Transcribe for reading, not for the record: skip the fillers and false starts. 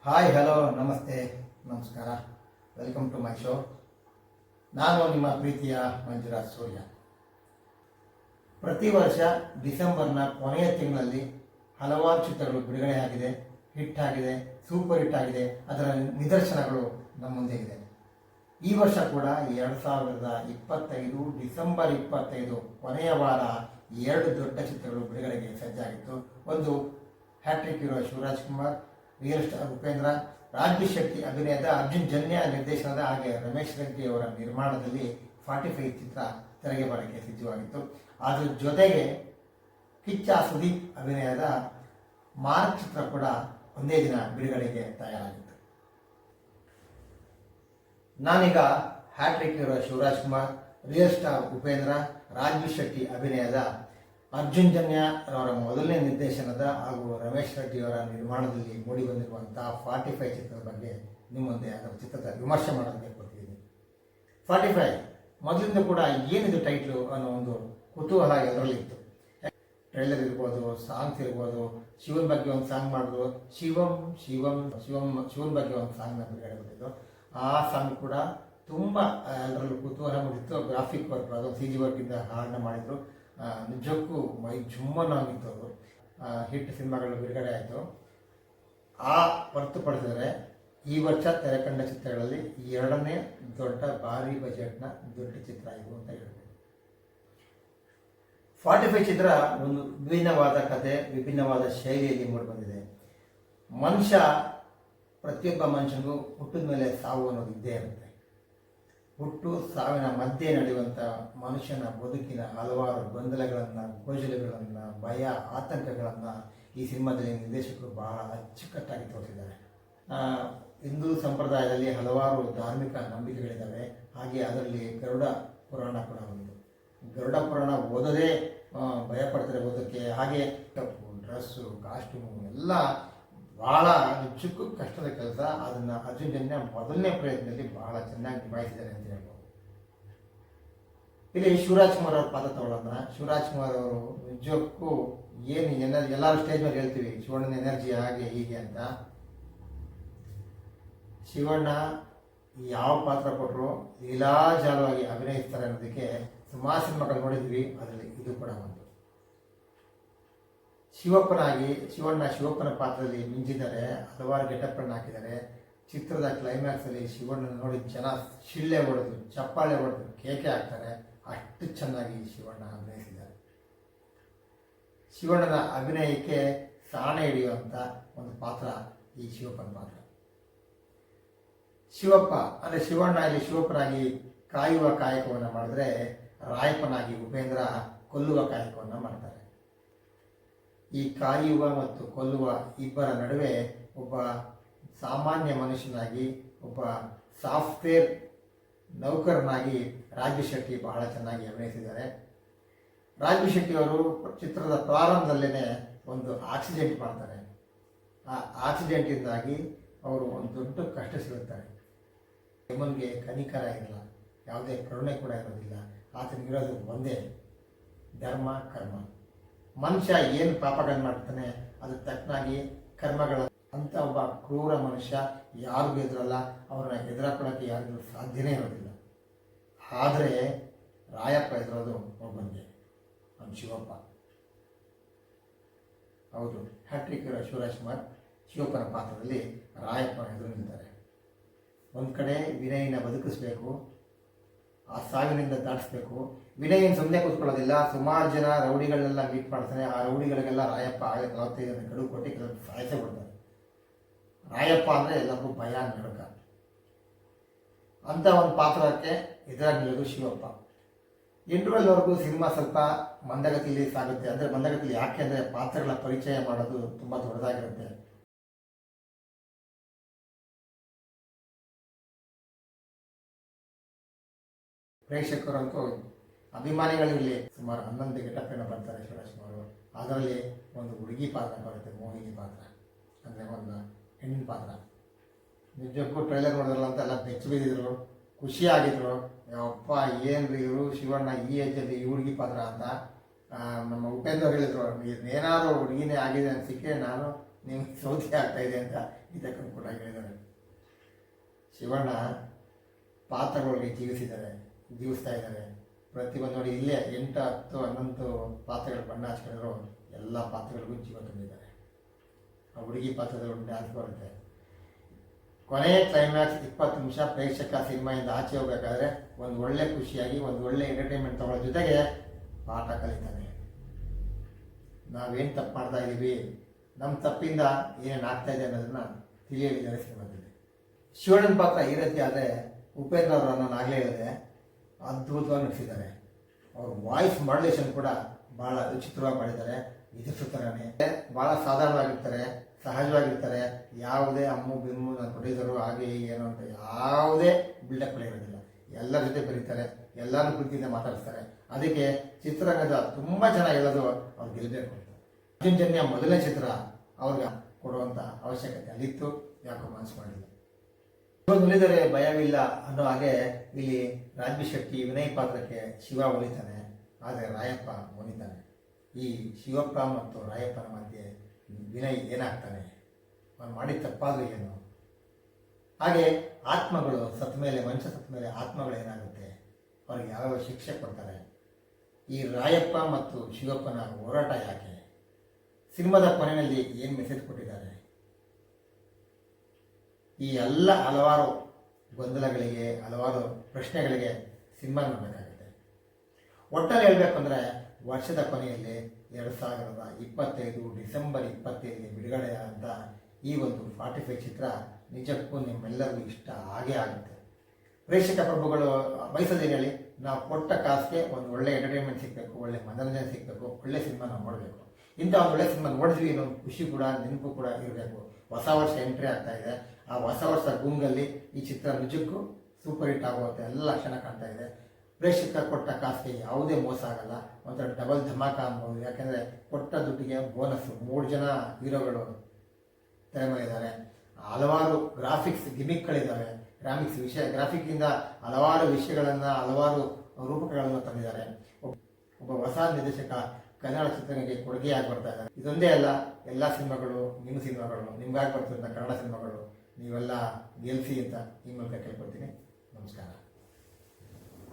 Hi hello ನಮಸ್ತೆ ನಮಸ್ಕಾರ, welcome to my show. ನಾನು ನಿಮ್ಮ ಪ್ರೀತಿಯ ಮಂಜುರಾಜ್ ಸೂರ್ಯ. ಪ್ರತಿ ವರ್ಷ ಡಿಸೆಂಬರ್ನ ಕೊನೆಯ ತಿಂಗಳಲ್ಲಿ ಹಲವಾರು ಚಿತ್ರಗಳು ಬಿಡುಗಡೆಯಾಗಿದೆ, ಹಿಟ್ ಆಗಿದೆ, ಸೂಪರ್ ಹಿಟ್ ಆಗಿದೆ. ಅದರ ನಿದರ್ಶನಗಳು ನಮ್ಮ ಮುಂದೆ ಇದೆ. ಈ ವರ್ಷ ಕೂಡ 2025 ಡಿಸೆಂಬರ್ 25 ಕೊನೆಯ ವಾರ 2 ದೊಡ್ಡ ಚಿತ್ರಗಳು ಬಿಡುಗಡೆಗೆ ಸಜ್ಜಾಗಿತ್ತು. ಒಂದು hat-trick hero Shivaraj Kumar, real star Upendra, Raju Shetty ಅಭಿನಯದ ಅರ್ಜುನ್ ಜನ್ಯ ನಿರ್ದೇಶನದ ಹಾಗೆ ರಮೇಶ್ ರೆಡ್ಡಿ ಅವರ ನಿರ್ಮಾಣದಲ್ಲಿ 45 ಚಿತ್ರ ತೆರೆಗೆ ಬರಕ್ಕೆ ಸಿದ್ಧವಾಗಿತ್ತು. ಅದರ ಜೊತೆಗೆ ಕಿಚ್ಚ ಸುದೀಪ್ ಅಭಿನಯದ ಮಾರ್ಕ್ ಚಿತ್ರ ಕೂಡ ಒಂದೇ ದಿನ ಬಿಡುಗಡೆಗೆ ತಯಾರಾಗಿತ್ತು. ನಾನೀಗ hat-trick hero Shivaraj Kumar, real star Upendra, Raju Shetty ಅಭಿನಯದ ಅರ್ಜುನ್ ಜನ್ಯ ಅವರ ಮೊದಲನೇ ನಿರ್ದೇಶನದ ಹಾಗೂ ರಮೇಶ್ ರೆಡ್ಡಿ ಅವರ ನಿರ್ಮಾಣದಲ್ಲಿ ಮೂಡಿಬಂದಿರುವಂತಹ 45 ಚಿತ್ರದ ಬಗ್ಗೆ ನಿಮ್ಮ ಮುಂದೆ ಅದರ ಚಿತ್ರದ ವಿಮರ್ಶೆ ಮಾಡೋದಕ್ಕೆ ಕೊಟ್ಟಿದ್ದೀನಿ. 45 ಮೊದಲಿಂದ ಕೂಡ ಏನಿದು ಟೈಟ್ಲು ಅನ್ನೋ ಒಂದು ಕುತೂಹಲ ಎಲ್ಲರಲ್ಲಿತ್ತು. ಟ್ರೈಲರ್ ಇರ್ಬೋದು, ಸಾಂಗ್ಸ್ ಇರ್ಬೋದು, ಶಿವನ್ ಬಗ್ಗೆ ಒಂದು ಸಾಂಗ್ ಮಾಡಿದ್ರು, ಶಿವನ್ ಬಗ್ಗೆ ಒಂದು ಸಾಂಗ್ನ ಬಿಡುಗಡೆ ಕೊಟ್ಟಿದ್ದು. ಆ ಸಾಂಗ್ ಕೂಡ ತುಂಬ ಎಲ್ಲರಲ್ಲೂ ಕುತೂಹಲ ಮೂಡಿತ್ತು. ಗ್ರಾಫಿಕ್ ವರ್ಕ್, ಅದು CG ವರ್ಕಿಂದ ಹಾಡನ್ನ ಮಾಡಿದ್ರು. ನಿಜಕ್ಕೂ ಮೈ ಜುಮ್ಮನಾಗಿತ್ತು. ಅದು ಹಿಟ್ ಸಿನಿಮಾಗಳು ಬಿಡುಗಡೆ ಆಯಿತು. ಆ ಹೊರತುಪಡಿಸಿದರೆ ಈ ವರ್ಷ ತೆರೆಕಂಡ ಚಿತ್ರಗಳಲ್ಲಿ 2ನೇ ದೊಡ್ಡ ಭಾರಿ ಬಜೆಟ್ನ ದೊಡ್ಡ ಚಿತ್ರ ಇದು ಅಂತ ಹೇಳ್ಬೋದು. 45 ಚಿತ್ರ ಒಂದು ವಿಭಿನ್ನವಾದ ಕಥೆ, ವಿಭಿನ್ನವಾದ ಶೈಲಿಯಲ್ಲಿ ಮೂಡಿಬಂದಿದೆ. ಪ್ರತಿಯೊಬ್ಬ ಮನುಷ್ಯನಿಗೂ ಹುಟ್ಟಿದ ಮೇಲೆ ಸಾವು ಅನ್ನೋದು ಇದ್ದೇ ಇರುತ್ತೆ. ಹುಟ್ಟು ಸಾವಿನ ಮಧ್ಯೆ ನಡೆಯುವಂಥ ಮನುಷ್ಯನ ಬದುಕಿನ ಹಲವಾರು ಗೊಂದಲಗಳನ್ನು, ಗೋಜಲುಗಳನ್ನು, ಭಯ, ಆತಂಕಗಳನ್ನು ಈ ಸಿನಿಮಾದಲ್ಲಿ ನಿರ್ದೇಶಕರು ಬಹಳ ಅಚ್ಚುಕಟ್ಟಾಗಿ ತೋರಿಸಿದ್ದಾರೆ. ಹಿಂದೂ ಸಂಪ್ರದಾಯದಲ್ಲಿ ಹಲವಾರು ಧಾರ್ಮಿಕ ನಂಬಿಕೆಗಳಿದ್ದಾವೆ. ಹಾಗೆ ಅದರಲ್ಲಿ ಗರುಡ ಪುರಾಣ ಕೂಡ ಒಂದು. ಗರುಡ ಪುರಾಣ ಓದೋದೇ ಭಯಪಡ್ತಾರೆ ಓದೋಕ್ಕೆ. ಹಾಗೆ ಡ್ರೆಸ್ಸು, ಕಾಸ್ಟ್ಯೂಮು ಎಲ್ಲ ಬಹಳ ನಿಜಕ್ಕೂ ಕಷ್ಟದ ಕೆಲಸ. ಅದನ್ನು ಅರ್ಜುನ್ ಜನ್ಯ ಮೊದಲನೇ ಪ್ರಯತ್ನದಲ್ಲಿ ಬಹಳ ಚೆನ್ನಾಗಿ ನಿಭಾಯಿಸಿದ್ದಾರೆ ಅಂತ ಹೇಳ್ಬೋದು. ಇಲ್ಲಿ ಶಿವರಾಜ್ ಕುಮಾರ್ ಅವ್ರ ಪಾತ್ರ ತಗೊಳ್ಳೋಣ. ಶಿವರಾಜ್ ಕುಮಾರ್ ಅವರು ನಿಜಕ್ಕೂ ಎಲ್ಲರೂ ಸ್ಟೇಜ್ ಮೇಲೆ ಹೇಳ್ತೀವಿ ಶಿವಣ್ಣನ ಎನರ್ಜಿ ಹಾಗೆ ಹೀಗೆ ಅಂತ. ಶಿವಣ್ಣ ಯಾವ ಪಾತ್ರ ಕೊಟ್ಟರು ಲೀಲಾಜಾಲವಾಗಿ ಅಭಿನಯಿಸ್ತಾರೆ ಅನ್ನೋದಕ್ಕೆ ಸುಮಾರು ಸಿನಿಮಾಗಳು ನೋಡಿದ್ವಿ. ಅದರಲ್ಲಿ ಇದು ಕೂಡ ಒಂದು. ಶಿವಪ್ಪನ ಪಾತ್ರದಲ್ಲಿ ಮಿಂಚಿದ್ದಾರೆ. ಹಲವಾರು ಗೆಟಪ್ಗಳನ್ನ ಹಾಕಿದ್ದಾರೆ. ಚಿತ್ರದ ಕ್ಲೈಮ್ಯಾಕ್ಸಲ್ಲಿ ಶಿವಣ್ಣನ ನೋಡಿ ಜನ ಶಿಳ್ಳೆ ಹೊಡೆದು, ಚಪ್ಪಾಳೆ ಹೊಡೆದು, ಕೇಕೆ ಹಾಕ್ತಾರೆ. ಅಷ್ಟು ಚೆನ್ನಾಗಿ ಶಿವಣ್ಣ ಅಭಿನಯಿಸಿದ್ದಾರೆ. ಶಿವಣ್ಣನ ಅಭಿನಯಕ್ಕೆ ಸಾಣೆ ಹಿಡಿಯುವಂಥ ಒಂದು ಪಾತ್ರ ಈ ಶಿವಪ್ಪನ ಪಾತ್ರ. ಶಿವಣ್ಣ ಇಲ್ಲಿ ಶಿವಪ್ಪನಾಗಿ ಕಾಯುವ ಕಾಯಕವನ್ನು ಮಾಡಿದ್ರೆ, ರಾಯಪ್ಪನಾಗಿ ಉಪೇಂದ್ರ ಕೊಲ್ಲುವ ಕಾಯಕವನ್ನು ಮಾಡ್ತಾರೆ. ಈ ಕಾಯುವ ಮತ್ತು ಕೊಲ್ಲುವ ಇಬ್ಬರ ನಡುವೆ ಒಬ್ಬ ಸಾಮಾನ್ಯ ಮನುಷ್ಯನಾಗಿ, ಒಬ್ಬ ಸಾಫ್ಟ್ವೇರ್ ನೌಕರನಾಗಿ ರಾಜು ಶೆಟ್ಟಿ ಬಹಳ ಚೆನ್ನಾಗಿ ಅಭಿನಯಿಸಿದ್ದಾರೆ. ರಾಜು ಶೆಟ್ಟಿ ಅವರು ಚಿತ್ರದ ಪ್ರಾರಂಭದಲ್ಲೇ ಒಂದು ಆಕ್ಸಿಡೆಂಟ್ ಮಾಡ್ತಾರೆ. ಆ ಆಕ್ಸಿಡೆಂಟಿಂದಾಗಿ ಅವರು ಒಂದು ದೊಡ್ಡ ಕಷ್ಟ ಸಿಗುತ್ತಾರೆ. ಯಮನ್ಗೆ ಕನಿಕರ ಇರಲ್ಲ, ಯಾವುದೇ ಕರುಣೆ ಕೂಡ ಇರೋದಿಲ್ಲ. ಆತನಿಗಿರೋದು ಒಂದೇ ಧರ್ಮ, ಕರ್ಮ. ಮನುಷ್ಯ ಏನು ಪಾಪಗಳನ್ನು ಮಾಡ್ತಾನೆ ಅದಕ್ಕೆ ತಕ್ಕನಾಗಿ ಕರ್ಮಗಳ ಅಂತ ಒಬ್ಬ ಕ್ರೂರ ಮನುಷ್ಯ ಯಾರಿಗೂ ಎದುರಲ್ಲ. ಅವ್ರನ್ನ ಎದುರಾಕೊಳ್ಳೋಕ್ಕೆ ಯಾರಿಗೂ ಸಾಧ್ಯನೇ ಇರೋದಿಲ್ಲ. ಆದರೆ ರಾಯಪ್ಪ ಎದುರೋದು ಒಬ್ಬನಿಗೆ, ನಮ್ಮ ಶಿವಪ್ಪ. ಹೌದು, ಹ್ಯಾಟ್ರಿಕ್ ಹೀರೋ ಶಿವರಾಜ್ ಕುಮಾರ್ ಶಿವಪ್ಪನ ಪಾತ್ರದಲ್ಲಿ ರಾಯಪ್ಪನ ಎದುರು ನಿಲ್ತಾರೆ. ಒಂದು ಕಡೆ ವಿನಯನ ಬದುಕಿಸ್ಬೇಕು, ಆ ಸಾವಿನಿಂದ ದಾಟಿಸ್ಬೇಕು. ವಿನಯನ್ ಸುಮ್ಮನೆ ಕೂತ್ಕೊಳ್ಳೋದಿಲ್ಲ. ಸುಮಾರು ಜನ ರೌಡಿಗಳನ್ನೆಲ್ಲ ಮೀಟ್ ಮಾಡ್ತಾನೆ. ಆ ರೌಡಿಗಳಿಗೆಲ್ಲ ರಾಯಪ್ಪ 45 ಗಡುವು ಕೊಟ್ಟು ಕೆಲವು ಸಾಯಿಸೇ ಬಿಡ್ತಾರೆ. ರಾಯಪ್ಪ ಅಂದರೆ ಎಲ್ಲರಿಗೂ ಭಯ, ನಡುಕ. ಅಂತ ಒಂದು ಪಾತ್ರಕ್ಕೆ ಎದುರಾಗಿ ನಿಲ್ಲೋದು ಶಿವಪ್ಪ. ಇಂಟರ್ವಲ್ವರೆಗೂ ಸಿನಿಮಾ ಸ್ವಲ್ಪ ಮಂದಗತಿಯಲ್ಲಿ ಸಾಗುತ್ತೆ. ಅಂದರೆ ಮಂದಗತಿಯಲ್ಲಿ ಯಾಕೆ ಅಂದರೆ ಪಾತ್ರಗಳ ಪರಿಚಯ ಮಾಡೋದು ತುಂಬ ದೊಡ್ಡದಾಗಿರುತ್ತೆ. ಪ್ರೇಕ್ಷಕರಂತೂ ಅಭಿಮಾನಿಗಳಲ್ಲಿ ಸುಮಾರು 11 ಗೆಟಪ್ಪನ್ನು ಬರ್ತಾರೆ ಶಿವರಾಜ್ ಕುಮಾರ್. ಅದರಲ್ಲಿ ಒಂದು ಹುಡುಗಿ ಪಾತ್ರ ಬರುತ್ತೆ, ಮೋಹಿನಿ ಪಾತ್ರ, ಅಂದರೆ ಒಂದು ಹೆಣ್ಣಿನ ಪಾತ್ರ. ನಿಜಕ್ಕೂ ಟ್ರೈಲರ್ ನೋಡಿದ್ರಲ್ಲ ಅಂತ ಎಲ್ಲ ಬೆಚ್ಚ ಬಿದ್ದಿದ್ರು, ಖುಷಿಯಾಗಿದ್ರು. ಯಪ್ಪ ಏನ್ರಿ ಇವರು ಶಿವಣ್ಣ ಈ ಏಜಲ್ಲಿ ಈ ಹುಡುಗಿ ಪಾತ್ರ ಅಂತ. ನಮ್ಮ ಉಪೇಂದ್ರ ಹೇಳಿದ್ರು, ಏನಾದರೂ ಹುಡುಗಿನೇ ಆಗಿದೆ ಅನಿಸಿಕೆ, ನಾನು ನಿಮ್ಗೆ ಸೌದಿ ಆಗ್ತಾಯಿದೆ ಅಂತ ಇದಕ್ಕೂ ಕೂಡ ಹೇಳಿದ್ದಾರೆ. ಶಿವಣ್ಣ ಪಾತ್ರಗಳಿಗೆ ಜೀವಿಸ್ತಾ ಇದ್ದಾರೆ. ಪ್ರತಿಯೊಂದು ನೋಡಿ ಇಲ್ಲೇ 8, 10, 11 ಪಾತ್ರಗಳು ಬಣ್ಣ ಹಚ್ಕೊಂಡಿದ್ರು. ಎಲ್ಲ ಪಾತ್ರಗಳಿಗೂ ಜೀವ ತುಂಬಿದ್ದಾರೆ. ಆ ಹುಡುಗಿ ಪಾತ್ರದಲ್ಲಿ ಡ್ಯಾನ್ಸ್ ಬರುತ್ತೆ. ಕೊನೆಯ ಕ್ಲೈಮ್ಯಾಕ್ಸ್ 20 ನಿಮಿಷ ಪ್ರೇಕ್ಷಕ ಸಿನಿಮಾಯಿಂದ ಆಚೆ ಹೋಗ್ಬೇಕಾದ್ರೆ ಒಂದು ಒಳ್ಳೆ ಖುಷಿಯಾಗಿ ಒಂದು ಒಳ್ಳೆ ಎಂಟರ್ಟೈನ್ಮೆಂಟ್ ತಗೊಳ್ಳೋ ಜೊತೆಗೆ ಪಾಠ ಕಲಿತಾನೆ. ನಾವೇನು ತಪ್ಪು ಮಾಡ್ತಾ ಇದ್ದೀವಿ, ನಮ್ಮ ತಪ್ಪಿಂದ ಏನೇನು ಆಗ್ತಾ ಇದೆ ಅನ್ನೋದನ್ನ ತಿಳಿಯಲಿದ್ದಾರೆ ಸಿನಿಮಾದಲ್ಲಿ. ಶಿವಣ್ಣನ ಪಾತ್ರ ಈ ರೀತಿ ಆದರೆ ಉಪೇಂದ್ರ ಅವರು ನಾನು ಆಗಲೇ ಹೇಳಿದೆ, ಅದ್ಭುತವಾಗಿ ನಟಿಸಿದ್ದಾರೆ. ಅವ್ರ ವಾಯ್ಸ್ ಮಾಡ್ಯುಲೇಷನ್ ಕೂಡ ಭಾಳ ವಿಚಿತ್ರವಾಗಿ ಮಾಡಿದ್ದಾರೆ. ಇದು ಸುತ್ತರನೇ ಭಾಳ ಸಾಧಾರಣವಾಗಿರ್ತಾರೆ, ಸಹಜವಾಗಿರ್ತಾರೆ. ಯಾವುದೇ ಅಮ್ಮು ಬಿಮ್ಮು ನಾನು ಪ್ರೊಡ್ಯೂಸರು ಹಾಗೆ ಹೀಗೆ ಏನೋ ಅಂತ ಯಾವುದೇ ಬಿಲ್ಡಪ್ ಇರೋದಿಲ್ಲ. ಎಲ್ಲರ ಜೊತೆ ಬರೀತಾರೆ, ಎಲ್ಲರೂ ಪ್ರೀತಿಯಿಂದ ಮಾತಾಡಿಸ್ತಾರೆ. ಅದಕ್ಕೆ ಚಿತ್ರರಂಗದ ತುಂಬ ಜನ ಹೇಳೋದು ಅವ್ರು ಗೆಲ್ಲಬೇಕು ಅಂತ. ಅರ್ಜುನ್ ಜನ್ಯ ಮೊದಲನೇ ಚಿತ್ರ ಅವ್ರಿಗೆ ಕೊಡುವಂಥ ಅವಶ್ಯಕತೆ ಅಲ್ಲಿತ್ತು, ಯಾಕೋ ಮನಸ್ಸು ಮಾಡಿಲ್ಲ. ಉಳಿದರೆ ಭಯವಿಲ್ಲ ಅನ್ನೋ ಹಾಗೆ ಇಲ್ಲಿ ರಾಜ್ಬಿ ಶೆಟ್ಟಿ ವಿನಯ್ ಪಾತ್ರಕ್ಕೆ ಶಿವ ಒಲಿತಾನೆ, ಆದರೆ ರಾಯಪ್ಪ ಒಲಿತಾನೆ. ಈ ಶಿವಪ್ಪ ಮತ್ತು ರಾಯಪ್ಪನ ಮಧ್ಯೆ ವಿನಯ್ ಏನಾಗ್ತಾನೆ, ಅವನು ಮಾಡಿದ ತಪ್ಪಾದರೂ ಏನು? ಹಾಗೆ ಆತ್ಮಗಳು ಸತ್ತ ಮೇಲೆ, ಮನುಷ್ಯ ಸತ್ತ ಮೇಲೆ ಆತ್ಮಗಳು ಏನಾಗುತ್ತೆ, ಅವ್ರಿಗೆ ಯಾವ್ಯಾವ ಶಿಕ್ಷೆ ಕೊಡ್ತಾರೆ? ಈ ರಾಯಪ್ಪ ಮತ್ತು ಶಿವಪ್ಪನ ಹೋರಾಟ ಯಾಕೆ? ಸಿನಿಮಾದ ಕೊನೆಯಲ್ಲಿ ಏನು ಮೆಸೇಜ್ ಕೊಟ್ಟಿದ್ದಾರೆ? ಈ ಎಲ್ಲ ಹಲವಾರು ಗೊಂದಲಗಳಿಗೆ, ಹಲವಾರು ಪ್ರಶ್ನೆಗಳಿಗೆ ಸಿನಿಮಾ ನೋಡಬೇಕಾಗುತ್ತೆ. ಒಟ್ಟಲ್ಲಿ ಹೇಳಬೇಕಂದ್ರೆ ವರ್ಷದ ಕೊನೆಯಲ್ಲಿ 2025 ಡಿಸೆಂಬರ್ 25 ಬಿಡುಗಡೆಯಾದಂಥ ಈ ಒಂದು 45 ಚಿತ್ರ ನಿಜಕ್ಕೂ ನಿಮ್ಮೆಲ್ಲರಿಗೂ ಇಷ್ಟ ಆಗೇ ಆಗುತ್ತೆ. ಪ್ರೇಕ್ಷಕ ಪ್ರಭುಗಳು ಬಯಸೋದೇನು ಹೇಳಿ, ನಾವು ಕೊಟ್ಟ ಕಾಸಿಗೆ ಒಂದು ಒಳ್ಳೆ ಎಂಟರ್ಟೈನ್ಮೆಂಟ್ ಸಿಗಬೇಕು, ಒಳ್ಳೆ ಮನೋರಂಜನೆ ಸಿಗಬೇಕು, ಒಳ್ಳೆ ಸಿನಿಮಾ ನಾವು ನೋಡಬೇಕು. ಇಂಥ ಒಂದು ಒಳ್ಳೆ ಸಿನಿಮಾ ನೋಡಿದ್ವಿ ಅನ್ನೋ ಖುಷಿ ಕೂಡ, ನೆನಪು ಕೂಡ ಇರಬೇಕು. ಹೊಸ ವರ್ಷ ಎಂಟ್ರಿ ಆಗ್ತಾ ಇದೆ. ಆ ಹೊಸ ವರ್ಷ ಗುಂಗಲ್ಲಿ ಈ ಚಿತ್ರ ನಿಜಕ್ಕೂ ಸೂಪರ್ ಹಿಟ್ ಆಗುವಂಥ ಎಲ್ಲ ಲಕ್ಷಣ ಕಾಣ್ತಾ ಇದೆ. ಪ್ರೇಕ್ಷಕ ಕೊಟ್ಟ ಕಾಸಿಗೆ ಯಾವುದೇ ಮೋಸ ಆಗಲ್ಲ, ಒಂಥರ ಡಬಲ್ ಧಮಾಕ ಅನ್ಬೋದು. ಯಾಕೆಂದರೆ ಕೊಟ್ಟ ದುಡ್ಡಿಗೆ ಬೋನಸ್ಸು. 3 ಜನ ಹೀರೋಗಳು ತೆರೆ ಮೇಲಿದ್ದಾರೆ. ಹಲವಾರು ಗ್ರಾಫಿಕ್ಸ್ ಗಿಮಿಕ್ಗಳಿದ್ದಾವೆ. ಗ್ರಾಫಿಕ್ಕಿಂದ ಹಲವಾರು ವಿಷಯಗಳನ್ನು, ಹಲವಾರು ರೂಪಕಗಳನ್ನು ತಂದಿದ್ದಾರೆ. ಒಬ್ಬ ಹೊಸ ನಿರ್ದೇಶಕ ಕನ್ನಡ ಚಿತ್ರಗಳಿಗೆ ಕೊಡುಗೆಯಾಗಿ ಬರ್ತಾ ಇದ್ದಾರೆ. ಇದೊಂದೇ ಅಲ್ಲ, ಎಲ್ಲ ಸಿನಿಮಾಗಳು, ನಿಮ್ಮ ಸಿನಿಮಾಗಳು, ನಿಮ್ಗಾಗಿ ಬರ್ತಿದ್ದ ಕನ್ನಡ ಸಿನಿಮಾಗಳು ನೀವೆಲ್ಲ ಗೆಲ್ಲಿಸಿ ಅಂತ ಈ ಮೂಲಕ ಕೇಳ್ಕೊಳ್ತೀನಿ. ನಮಸ್ಕಾರ.